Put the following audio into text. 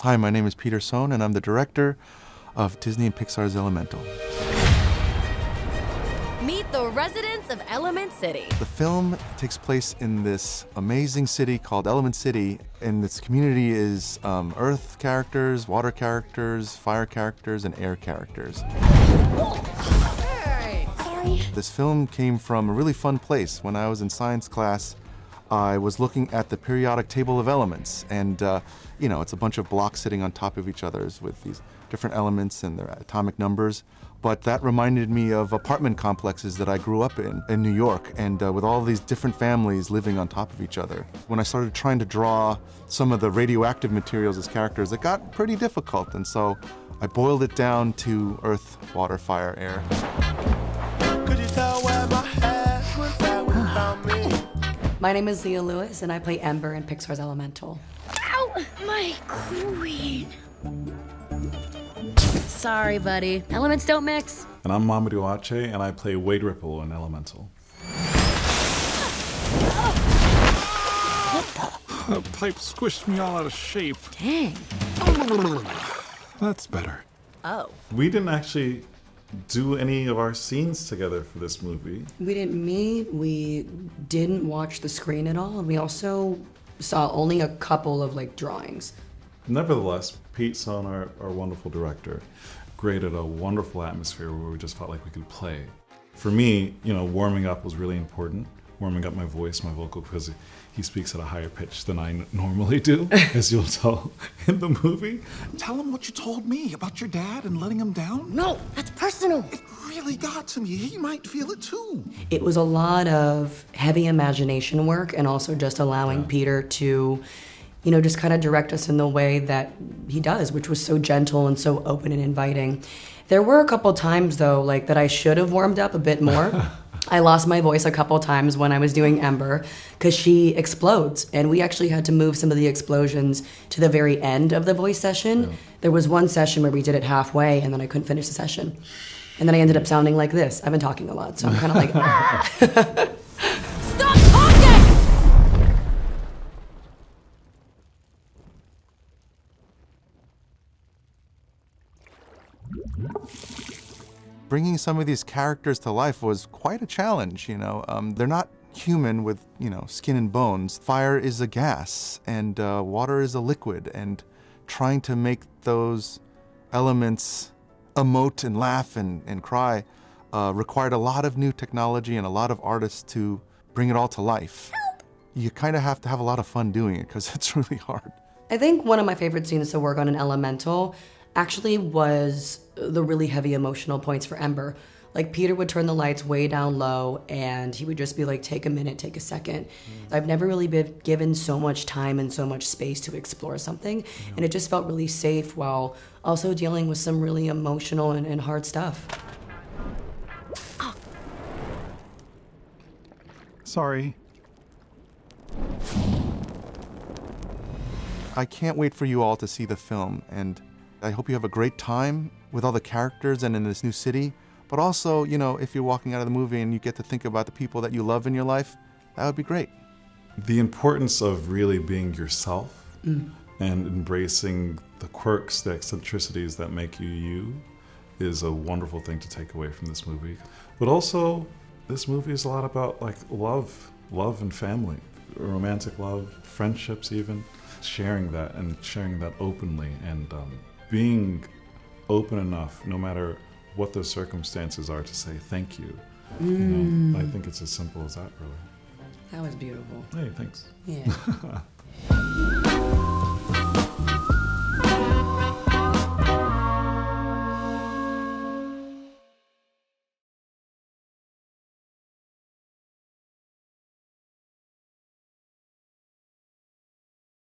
Hi, my name is Peter Sohn, and I'm the director of Disney and Pixar's Elemental. Meet the residents of Element City. The film takes place in this amazing city called Element City, and this community is earth characters, water characters, fire characters, and air characters. Hey, sorry. This film came from a really fun place. When I was in science class, I was looking at the periodic table of elements, and it's a bunch of blocks sitting on top of each other with these different elements and their atomic numbers. But that reminded me of apartment complexes that I grew up in New York, and with all these different families living on top of each other. When I started trying to draw some of the radioactive materials as characters, it got pretty difficult, and so I boiled it down to earth, water, fire, air. Could you tell where my head was at when you found me? My name is Leah Lewis, and I play Ember in Pixar's Elemental. Ow, my queen. Sorry, buddy. Elements don't mix. And I'm Mamoudou Athie, and I play Wade Ripple in Elemental. The pipe squished me all out of shape. Dang. That's better. Oh. We didn't actually do any of our scenes together for this movie. We didn't meet, we didn't watch the screen at all, and we also saw only a couple of drawings. Nevertheless, Pete Sohn, our wonderful director, created a wonderful atmosphere where we just felt like we could play. For me, warming up was really important. Warming up my voice, my vocal, because he speaks at a higher pitch than I normally do, as you'll tell in the movie. Tell him what you told me about your dad and letting him down. No, that's personal. It really got to me. He might feel it too. It was a lot of heavy imagination work, and also just allowing Peter to just kind of direct us in the way that he does, which was so gentle and so open and inviting. There were a couple times, though, that I should have warmed up a bit more. I lost my voice a couple times when I was doing Ember, because she explodes, and we actually had to move some of the explosions to the very end of the voice session. Yeah. There was one session where we did it halfway, and then I couldn't finish the session. And then I ended up sounding like this. I've been talking a lot, so I'm kind of like, ah! Stop talking! Bringing some of these characters to life was quite a challenge, They're not human with, skin and bones. Fire is a gas, and water is a liquid, and trying to make those elements emote and laugh and cry required a lot of new technology and a lot of artists to bring it all to life. You kind of have to have a lot of fun doing it, because it's really hard. I think one of my favorite scenes to work on in Elemental actually was the really heavy emotional points for Ember. Peter would turn the lights way down low, and he would just be like, take a minute, take a second. I've never really been given so much time and so much space to explore something, and it just felt really safe while also dealing with some really emotional and hard stuff. Sorry. I can't wait for you all to see the film, and I hope you have a great time with all the characters and in this new city. But also, if you're walking out of the movie and you get to think about the people that you love in your life, that would be great. The importance of really being yourself and embracing the quirks, the eccentricities that make you you is a wonderful thing to take away from this movie. But also, this movie is a lot about love and family, romantic love, friendships even. Sharing that openly, and being open enough, no matter what the circumstances are, to say thank you. I think it's as simple as that, really. That was beautiful. Hey, thanks. Yeah.